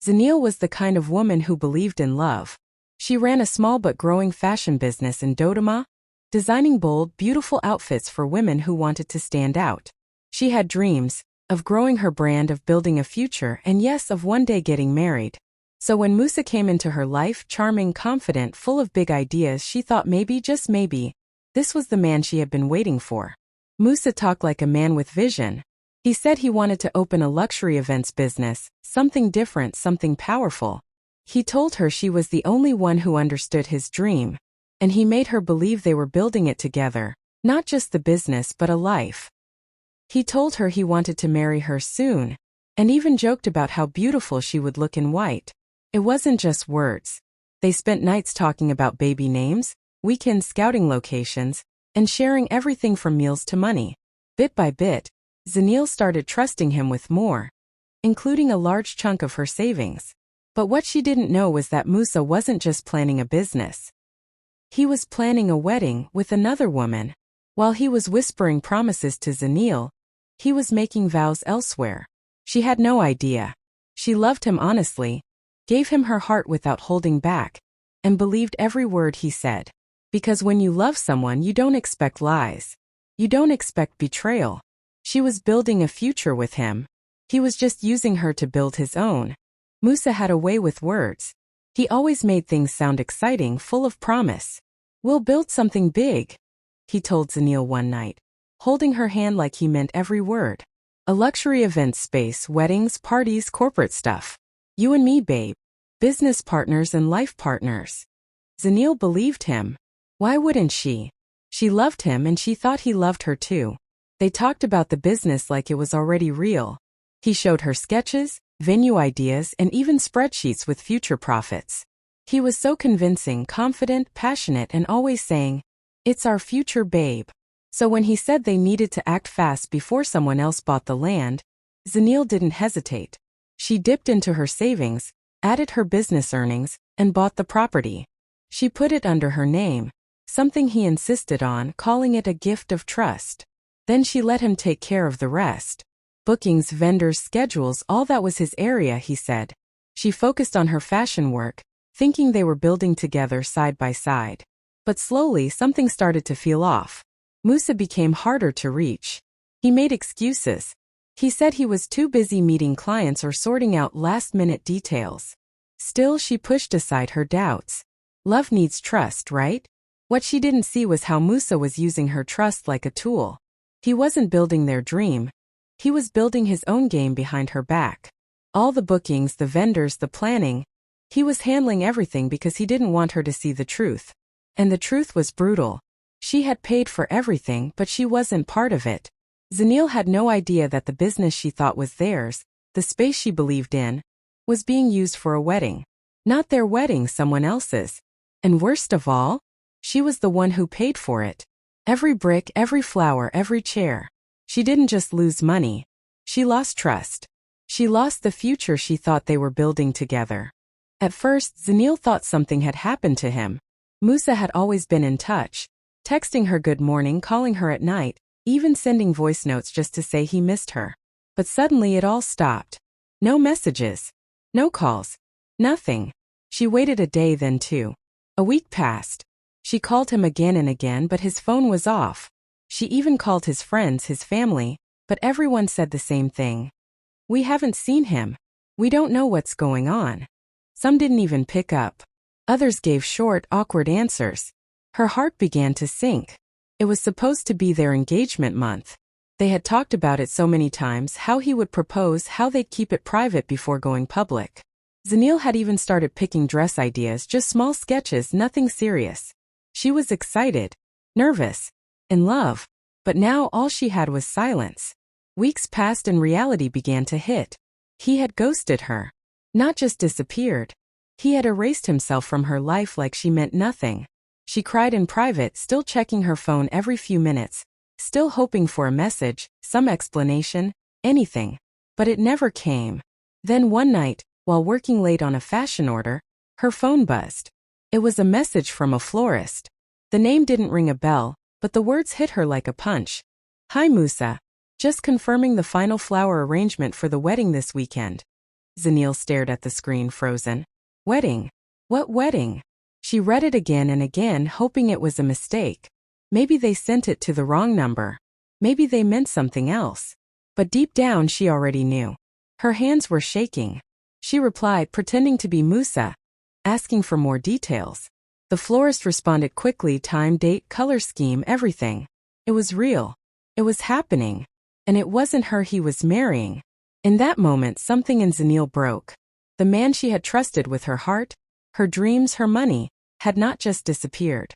Zanele was the kind of woman who believed in love. She ran a small but growing fashion business in Dodoma, designing bold, beautiful outfits for women who wanted to stand out. She had dreams of growing her brand, of building a future, and yes, of one day getting married. So when Musa came into her life, charming, confident, full of big ideas, she thought maybe, just maybe, this was the man she had been waiting for. Musa talked like a man with vision. He said he wanted to open a luxury events business, something different, something powerful. He told her she was the only one who understood his dream, and he made her believe they were building it together, not just the business but a life. He told her he wanted to marry her soon, and even joked about how beautiful she would look in white. It wasn't just words. They spent nights talking about baby names, weekend scouting locations, and sharing everything from meals to money. Bit by bit, Zanele started trusting him with more, including a large chunk of her savings. But what she didn't know was that Musa wasn't just planning a business. He was planning a wedding with another woman. While he was whispering promises to Zanele, he was making vows elsewhere. She had no idea. She loved him honestly, gave him her heart without holding back, and believed every word he said. Because when you love someone, you don't expect lies. You don't expect betrayal. She was building a future with him. He was just using her to build his own. Musa had a way with words. He always made things sound exciting, full of promise. "We'll build something big," he told Zanele one night, holding her hand like he meant every word. "A luxury event space, weddings, parties, corporate stuff. You and me, babe. Business partners and life partners." Zanele believed him. Why wouldn't she? She loved him and she thought he loved her too. They talked about the business like it was already real. He showed her sketches, venue ideas, and even spreadsheets with future profits. He was so convincing, confident, passionate, and always saying, "It's our future, babe." So when he said they needed to act fast before someone else bought the land, Zanele didn't hesitate. She dipped into her savings, added her business earnings, and bought the property. She put it under her name, something he insisted on, calling it a gift of trust. Then she let him take care of the rest. Bookings, vendors, schedules, all that was his area, he said. She focused on her fashion work, thinking they were building together side by side. But slowly something started to feel off. Musa became harder to reach. He made excuses. He said he was too busy meeting clients or sorting out last-minute details. Still, she pushed aside her doubts. Love needs trust, right? What she didn't see was how Musa was using her trust like a tool. He wasn't building their dream. He was building his own game behind her back. All the bookings, the vendors, the planning. He was handling everything because he didn't want her to see the truth. And the truth was brutal. She had paid for everything, but she wasn't part of it. Zanele had no idea that the business she thought was theirs, the space she believed in, was being used for a wedding. Not their wedding, someone else's. And worst of all, she was the one who paid for it. Every brick, every flower, every chair. She didn't just lose money. She lost trust. She lost the future she thought they were building together. At first, Zanele thought something had happened to him. Musa had always been in touch, texting her good morning, calling her at night, even sending voice notes just to say he missed her. But suddenly it all stopped. No messages. No calls. Nothing. She waited a day, then two. A week passed. She called him again and again, but his phone was off. She even called his friends, his family, but everyone said the same thing. "We haven't seen him. We don't know what's going on." Some didn't even pick up. Others gave short, awkward answers. Her heart began to sink. It was supposed to be their engagement month. They had talked about it so many times, how he would propose, how they'd keep it private before going public. Zanele had even started picking dress ideas, just small sketches, nothing serious. She was excited, nervous, in love, but now all she had was silence. Weeks passed and reality began to hit. He had ghosted her. Not just disappeared. He had erased himself from her life like she meant nothing. She cried in private, still checking her phone every few minutes, still hoping for a message, some explanation, anything. But it never came. Then one night, while working late on a fashion order, her phone buzzed. It was a message from a florist. The name didn't ring a bell, but the words hit her like a punch. "Hi Musa. Just confirming the final flower arrangement for the wedding this weekend." Zanele stared at the screen, frozen. Wedding. What wedding? She read it again and again, hoping it was a mistake. Maybe they sent it to the wrong number. Maybe they meant something else. But deep down she already knew. Her hands were shaking. She replied, pretending to be Musa, asking for more details. The florist responded quickly, time, date, color scheme, everything. It was real. It was happening. And it wasn't her he was marrying. In that moment, something in Zanele broke. The man she had trusted with her heart, her dreams, her money, had not just disappeared.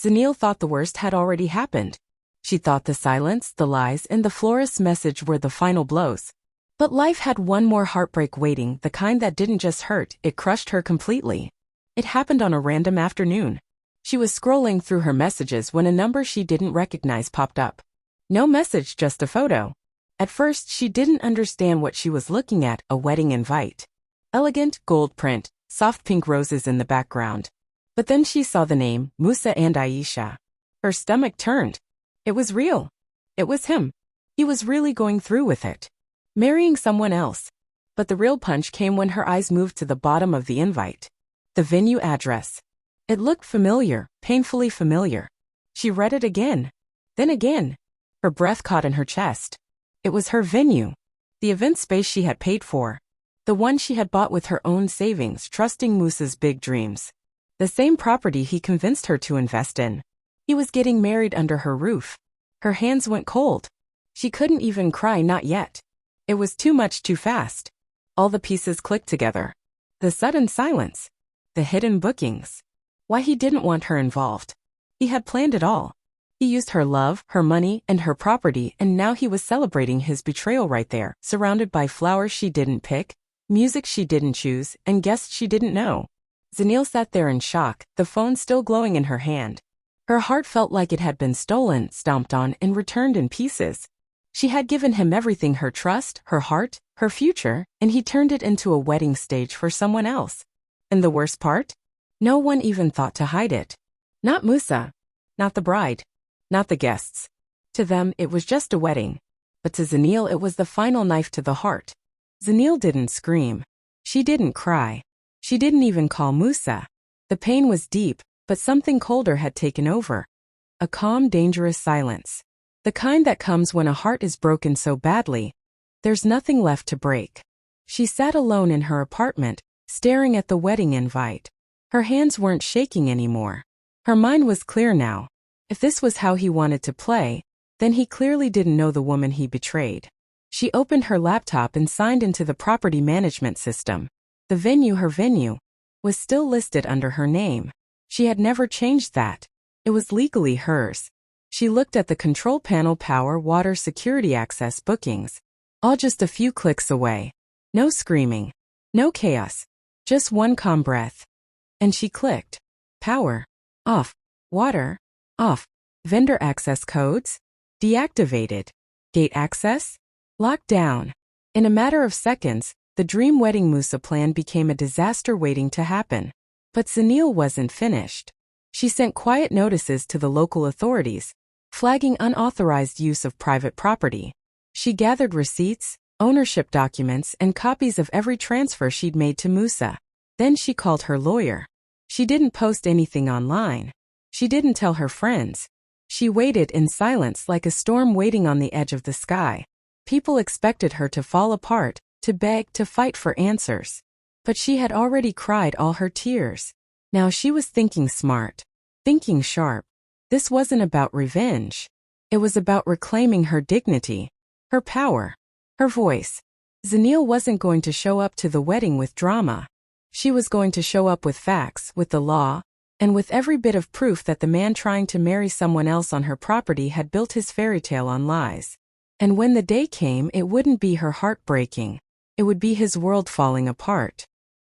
Zanele thought the worst had already happened. She thought the silence, the lies, and the florist's message were the final blows. But life had one more heartbreak waiting, the kind that didn't just hurt, it crushed her completely. It happened on a random afternoon. She was scrolling through her messages when a number she didn't recognize popped up. No message, just a photo. At first, she didn't understand what she was looking at, a wedding invite. Elegant, gold print, soft pink roses in the background. But then she saw the name, Musa and Aisha. Her stomach turned. It was real. It was him. He was really going through with it. Marrying someone else. But the real punch came when her eyes moved to the bottom of the invite. The venue address. It looked familiar, painfully familiar. She read it again. Then again. Her breath caught in her chest. It was her venue. The event space she had paid for. The one she had bought with her own savings, trusting Musa's big dreams. The same property he convinced her to invest in. He was getting married under her roof. Her hands went cold. She couldn't even cry, not yet. It was too much, too fast. All the pieces clicked together. The sudden silence. The hidden bookings. Why he didn't want her involved. He had planned it all. He used her love, her money, and her property, and now he was celebrating his betrayal right there, surrounded by flowers she didn't pick, music she didn't choose, and guests she didn't know. Zanele sat there in shock, the phone still glowing in her hand. Her heart felt like it had been stolen, stomped on, and returned in pieces. She had given him everything, her trust, her heart, her future, and he turned it into a wedding stage for someone else. And the worst part? No one even thought to hide it. Not Musa. Not the bride. Not the guests. To them, it was just a wedding. But to Zanele, it was the final knife to the heart. Zanele didn't scream. She didn't cry. She didn't even call Musa. The pain was deep, but something colder had taken over. A calm, dangerous silence. The kind that comes when a heart is broken so badly, there's nothing left to break. She sat alone in her apartment, staring at the wedding invite. Her hands weren't shaking anymore. Her mind was clear now. If this was how he wanted to play, then he clearly didn't know the woman he betrayed. She opened her laptop and signed into the property management system. The venue, her venue, was still listed under her name. She had never changed that. It was legally hers. She looked at the control panel, power, water, security access, bookings. All just a few clicks away. No screaming. No chaos. Just one calm breath. And she clicked. Power. Off. Water. Off. Vendor access codes. Deactivated. Gate access. Locked down. In a matter of seconds, the dream wedding Musa plan became a disaster waiting to happen. But Zanele wasn't finished. She sent quiet notices to the local authorities, flagging unauthorized use of private property. She gathered receipts, ownership documents, and copies of every transfer she'd made to Musa. Then she called her lawyer. She didn't post anything online. She didn't tell her friends. She waited in silence like a storm waiting on the edge of the sky. People expected her to fall apart, to beg, to fight for answers. But she had already cried all her tears. Now she was thinking smart, thinking sharp. This wasn't about revenge. It was about reclaiming her dignity, her power, her voice. Zanele wasn't going to show up to the wedding with drama. She was going to show up with facts, with the law, and with every bit of proof that the man trying to marry someone else on her property had built his fairy tale on lies. And when the day came, it wouldn't be her heart breaking. It would be his world falling apart.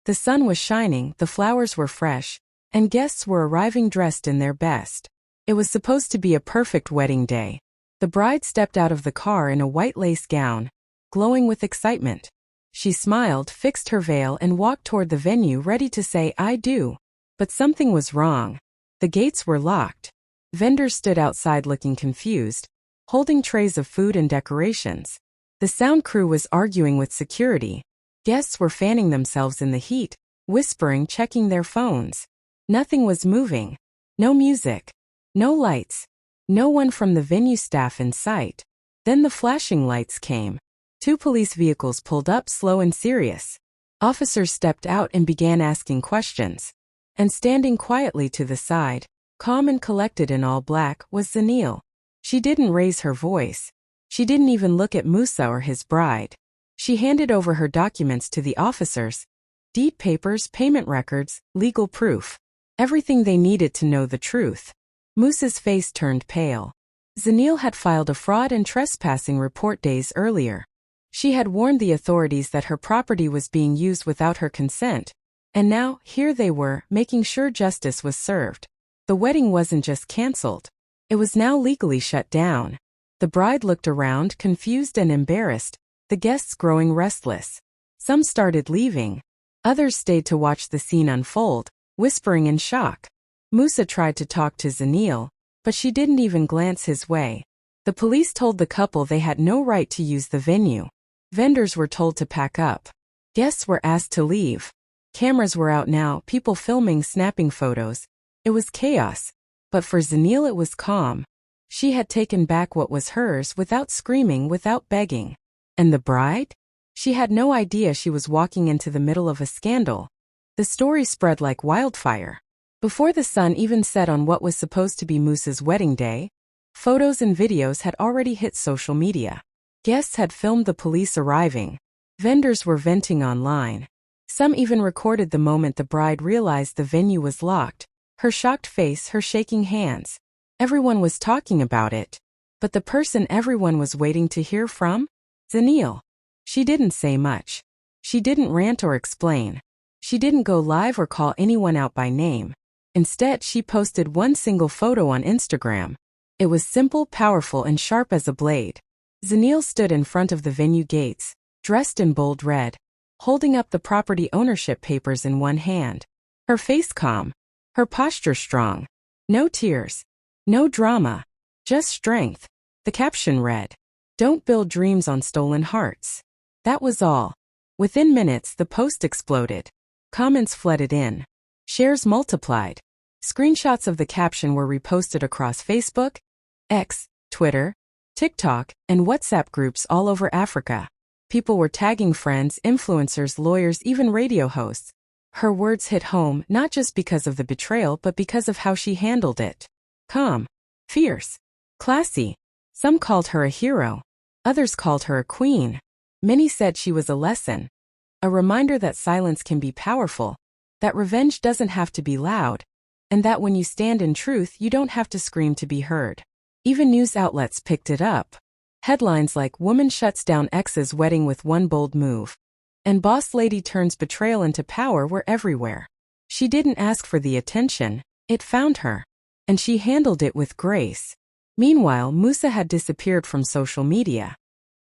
The sun was shining, the flowers were fresh, and guests were arriving dressed in their best. It was supposed to be a perfect wedding day. The bride stepped out of the car in a white lace gown, glowing with excitement. She smiled, fixed her veil, and walked toward the venue, ready to say, "I do." But something was wrong. The gates were locked. Vendors stood outside looking confused, holding trays of food and decorations. The sound crew was arguing with security. Guests were fanning themselves in the heat, whispering, checking their phones. Nothing was moving. No music. No lights. No one from the venue staff in sight. Then the flashing lights came. 2 police vehicles pulled up, slow and serious. Officers stepped out and began asking questions. And standing quietly to the side, calm and collected in all black, was Zanele. She didn't raise her voice. She didn't even look at Musa or his bride. She handed over her documents to the officers. Deed papers, payment records, legal proof. Everything they needed to know the truth. Musa's face turned pale. Zanele had filed a fraud and trespassing report days earlier. She had warned the authorities that her property was being used without her consent. And now, here they were, making sure justice was served. The wedding wasn't just cancelled. It was now legally shut down. The bride looked around, confused and embarrassed, the guests growing restless. Some started leaving. Others stayed to watch the scene unfold, whispering in shock. Musa tried to talk to Zanele, but she didn't even glance his way. The police told the couple they had no right to use the venue. Vendors were told to pack up. Guests were asked to leave. Cameras were out now, people filming, snapping photos. It was chaos. But for Zanele it was calm. She had taken back what was hers without screaming, without begging. And the bride? She had no idea she was walking into the middle of a scandal. The story spread like wildfire. Before the sun even set on what was supposed to be Musa's wedding day, photos and videos had already hit social media. Guests had filmed the police arriving. Vendors were venting online. Some even recorded the moment the bride realized the venue was locked. Her shocked face, her shaking hands. Everyone was talking about it. But the person everyone was waiting to hear from? Zanele. She didn't say much. She didn't rant or explain. She didn't go live or call anyone out by name. Instead, she posted one single photo on Instagram. It was simple, powerful, and sharp as a blade. Zanele stood in front of the venue gates, dressed in bold red, holding up the property ownership papers in one hand. Her face calm. Her posture strong. No tears. No drama. Just strength. The caption read, "Don't build dreams on stolen hearts." That was all. Within minutes, the post exploded. Comments flooded in. Shares multiplied. Screenshots of the caption were reposted across Facebook, X, Twitter, TikTok, and WhatsApp groups all over Africa. People were tagging friends, influencers, lawyers, even radio hosts. Her words hit home not just because of the betrayal but because of how she handled it. Calm. Fierce. Classy. Some called her a hero. Others called her a queen. Many said she was a lesson. A reminder that silence can be powerful, that revenge doesn't have to be loud, and that when you stand in truth you don't have to scream to be heard. Even news outlets picked it up. Headlines like "Woman Shuts Down Ex's Wedding with One Bold Move" and "Boss Lady Turns Betrayal into Power" were everywhere. She didn't ask for the attention, it found her. And she handled it with grace. Meanwhile, Musa had disappeared from social media.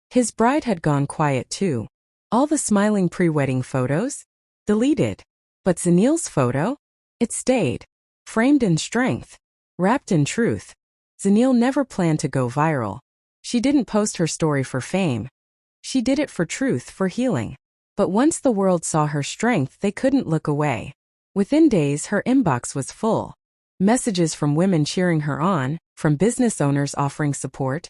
His bride had gone quiet too. All the smiling pre-wedding photos? Deleted. But Zanele's photo? It stayed. Framed in strength. Wrapped in truth. Zanele never planned to go viral. She didn't post her story for fame. She did it for truth, for healing. But once the world saw her strength, they couldn't look away. Within days, her inbox was full. Messages from women cheering her on, from business owners offering support,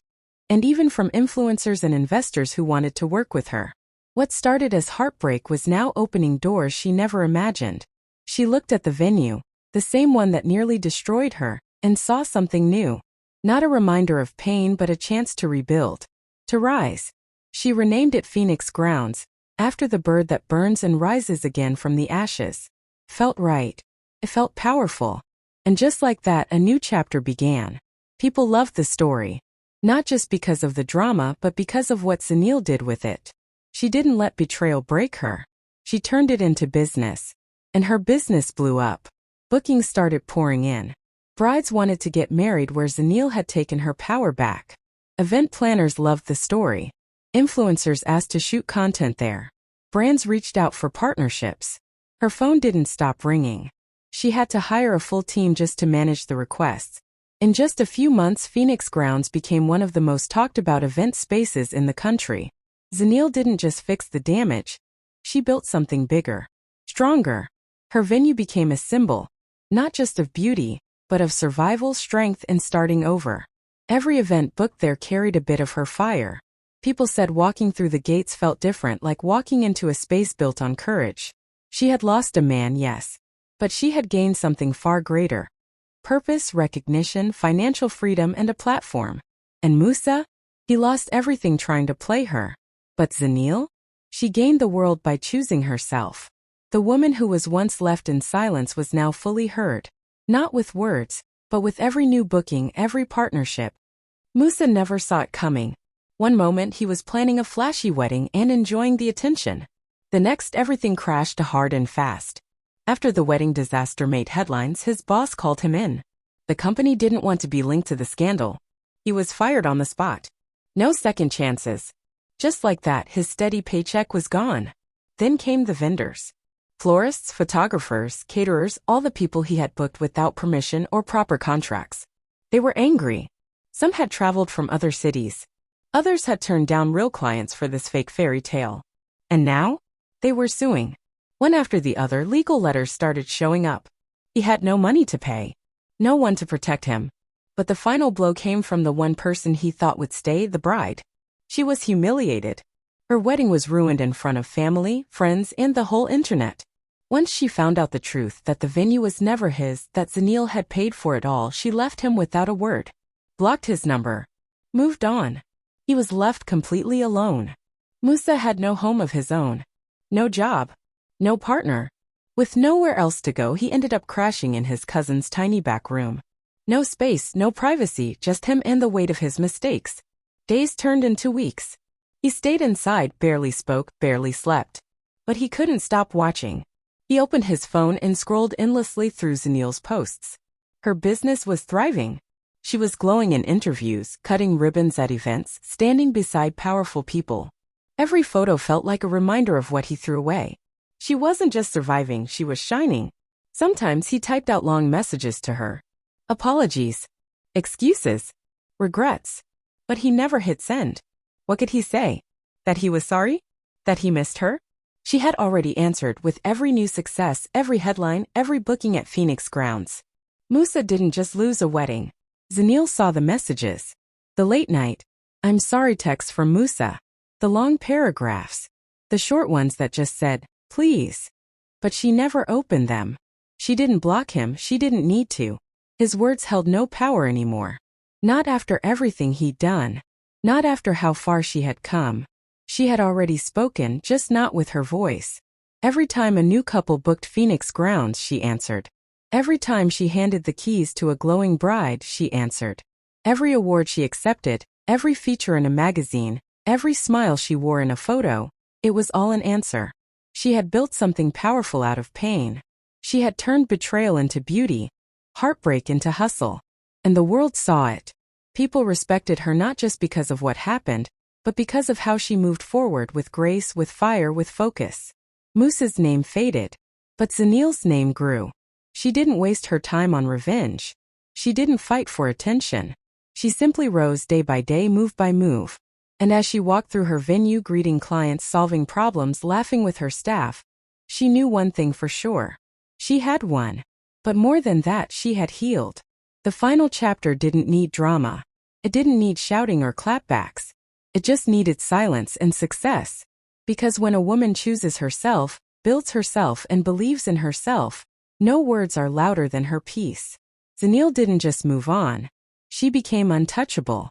and even from influencers and investors who wanted to work with her. What started as heartbreak was now opening doors she never imagined. She looked at the venue, the same one that nearly destroyed her, and saw something new. Not a reminder of pain but a chance to rebuild. To rise. She renamed it Phoenix Grounds, after the bird that burns and rises again from the ashes. Felt right. It felt powerful. And just like that, a new chapter began. People loved the story. Not just because of the drama but because of what Zanele did with it. She didn't let betrayal break her. She turned it into business. And her business blew up. Bookings started pouring in. Brides wanted to get married where Zanele had taken her power back. Event planners loved the story. Influencers asked to shoot content there. Brands reached out for partnerships. Her phone didn't stop ringing. She had to hire a full team just to manage the requests. In just a few months, Phoenix Grounds became one of the most talked about event spaces in the country. Zanele didn't just fix the damage. She built something bigger, stronger. Her venue became a symbol, not just of beauty, but of survival, strength, and starting over. Every event booked there carried a bit of her fire. People said walking through the gates felt different, like walking into a space built on courage. She had lost a man, yes, but she had gained something far greater. Purpose, recognition, financial freedom, and a platform. And Musa? He lost everything trying to play her. But Zanele? She gained the world by choosing herself. The woman who was once left in silence was now fully heard. Not with words, but with every new booking, every partnership. Musa never saw it coming. One moment he was planning a flashy wedding and enjoying the attention. The next everything crashed hard and fast. After the wedding disaster made headlines, his boss called him in. The company didn't want to be linked to the scandal. He was fired on the spot. No second chances. Just like that, his steady paycheck was gone. Then came the vendors. Florists, photographers, caterers, all the people he had booked without permission or proper contracts. They were angry. Some had traveled from other cities. Others had turned down real clients for this fake fairy tale. And now? They were suing. One after the other, legal letters started showing up. He had no money to pay. No one to protect him. But the final blow came from the one person he thought would stay, the bride. She was humiliated. Her wedding was ruined in front of family, friends, and the whole internet. Once she found out the truth, that the venue was never his, that Zanele had paid for it all, she left him without a word. Blocked his number. Moved on. He was left completely alone. Musa had no home of his own. No job. No partner. With nowhere else to go, he ended up crashing in his cousin's tiny back room. No space, no privacy, just him and the weight of his mistakes. Days turned into weeks. He stayed inside, barely spoke, barely slept. But he couldn't stop watching. He opened his phone and scrolled endlessly through Zanele's posts. Her business was thriving. She was glowing in interviews, cutting ribbons at events, standing beside powerful people. Every photo felt like a reminder of what he threw away. She wasn't just surviving, she was shining. Sometimes he typed out long messages to her. Apologies. Excuses. Regrets. But he never hit send. What could he say? That he was sorry? That he missed her? She had already answered with every new success, every headline, every booking at Phoenix grounds. Musa didn't just lose a wedding. Zanele saw the messages. The late night, "I'm sorry" texts from Musa. The long paragraphs. The short ones that just said, "Please." But she never opened them. She didn't block him, she didn't need to. His words held no power anymore. Not after everything he'd done. Not after how far she had come. She had already spoken, just not with her voice. Every time a new couple booked Phoenix grounds, she answered. Every time she handed the keys to a glowing bride, she answered. Every award she accepted, every feature in a magazine, every smile she wore in a photo, it was all an answer. She had built something powerful out of pain. She had turned betrayal into beauty, heartbreak into hustle. And the world saw it. People respected her not just because of what happened, but because of how she moved forward with grace, with fire, with focus. Musa's name faded, but Zanele's name grew. She didn't waste her time on revenge. She didn't fight for attention. She simply rose day by day, move by move. And as she walked through her venue, greeting clients, solving problems, laughing with her staff, she knew one thing for sure. She had won. But more than that, she had healed. The final chapter didn't need drama. It didn't need shouting or clapbacks. It just needed silence and success. Because when a woman chooses herself, builds herself, and believes in herself, no words are louder than her peace. Zanele didn't just move on. She became untouchable.